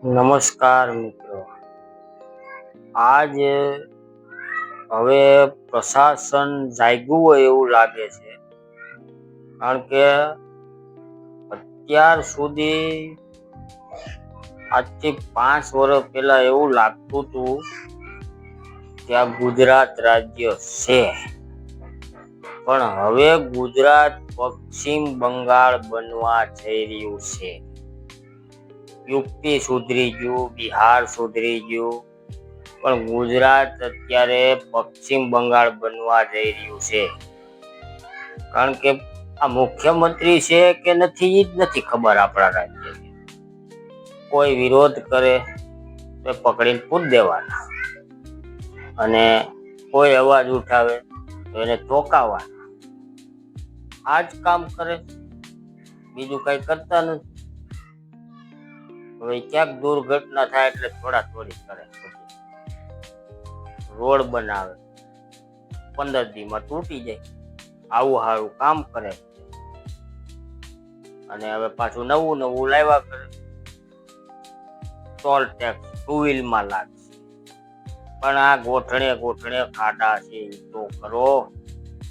નમસ્કાર મિત્રો, આજ હવે પ્રશાસન જાગ્યું હોય એવું લાગે છે, કારણ કે અત્યાર સુધી આજથી 5 વર્ષ પહેલા એવું લાગતું હતું કે આ ગુજરાત રાજ્ય છે, પણ હવે ગુજરાત પશ્ચિમ બંગાળ બનવા જઈ રહ્યું છે. યુપી સુધરી ગયું, બિહાર સુધરી ગયું, પણ ગુજરાત અત્યારે પશ્ચિમ બંગાળ બનવા જઈ રહ્યું છે. કારણ કે આ મુખ્યમંત્રી છે કે નથી એ જ નથી ખબર આપણા રાજ્યની. કોઈ વિરોધ કરે તો પકડીને પૂરી દેવાના, અને કોઈ અવાજ ઉઠાવે તો એને ચોંકાવવાના. આ જ કામ કરે, બીજું કઈ કરતા નથી. હવે ક્યાંક દુર્ઘટના થાય એટલે થોડી કરે, રોડ બનાવે 15 દીમાં તૂટી જાય, આવું સારું કામ કરે. અને હવે પાછું નવું લાવ્યા કરે. ટોલ ટેક્સ 2 વ્હીલમાં લાગશે, પણ આ ગોઠણે ખાડા છે એ તો કરો.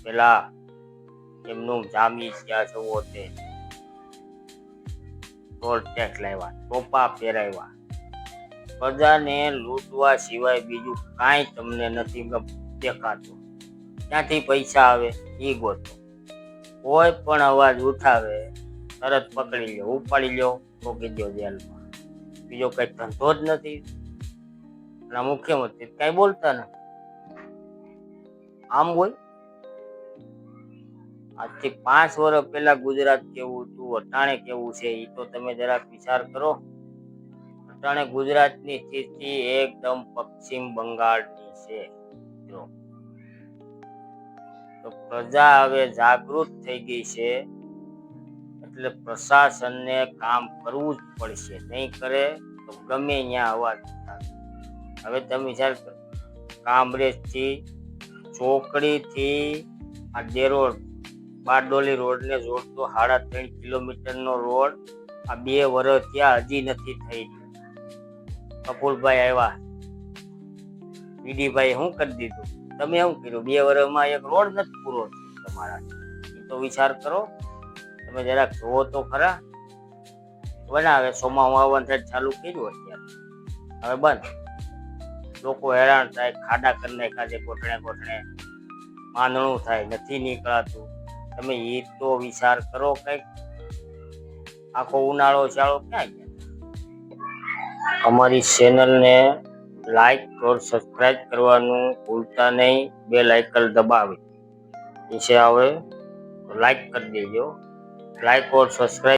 પેલા એમનું જામી ત્યાં જવો તે ટોલ ટેક્સ લાવ્યા, ટોપા પહેરાવ્યા. પ્રજાને લૂંટવા સિવાય બીજું કાંઈ તમને નથી દેખાતું. ક્યાંથી પૈસા આવે એ ગોતો. કોઈ પણ અવાજ ઉઠાવે તરત પકડી લો, ઉપાડી લો, મૂકી દો જેલમાં. બીજો કઈ ધંધો જ નથી. મુખ્યમંત્રી કઈ બોલતા નથી. આમ હોય. આજથી 5 વર્ષ પહેલા ગુજરાત કેવું હતું, અટાણે કેવું છે એ તો તમે જરાક વિચાર કરો. અટાણે ગુજરાતની સ્થિતિ એકદમ પશ્ચિમ બંગાળની છે. તો પ્રજા હવે જાગૃત થઈ ગઈ છે, એટલે પ્રશાસનને કામ કરવું જ પડશે. નહીં કરે તો ગમે ત્યાં અવાજ ઉઠાવે. હવે તમે વિચાર કરો, કામરેજ થી ચોકડી થી આ દેરોડ બારડોલી રોડ ને જોડતો 3.5 કિલોમીટરનો રોડ આ 2 વર્ષ ત્યાં હજી નથી થઈ. કપૂરભાઈ આવ્યા, વીડીભાઈ શું કરી દીધું, તમે શું કર્યું? 2 વર્ષમાં એક રોડ નથી પૂરો થયો તમારા. એ તો વિચાર કરો. તમે જરાક જોવો તો ખરા. બનાવે સોમાવું આવવાનું ચાલુ કર્યું અત્યારે, હવે બંધ. લોકો હેરાન થાય, ખાડા કરી નાખ્યા છે ગોઠણે, માંદણું થાય, નથી નીકળાતું. તમે એ તો વિચાર કરો કઈક. આખો ઉનાળો ચાલો ક્યાં ગયા? અમારી ચેનલને લાઈક और સબસ્ક્રાઇબ કરવાનું ભૂલતા નહીં. બેલ આઇકન દબાવી નીચે આવે લાઈક કરી દેજો. લાઈક और સબસ્ક્રાઇબ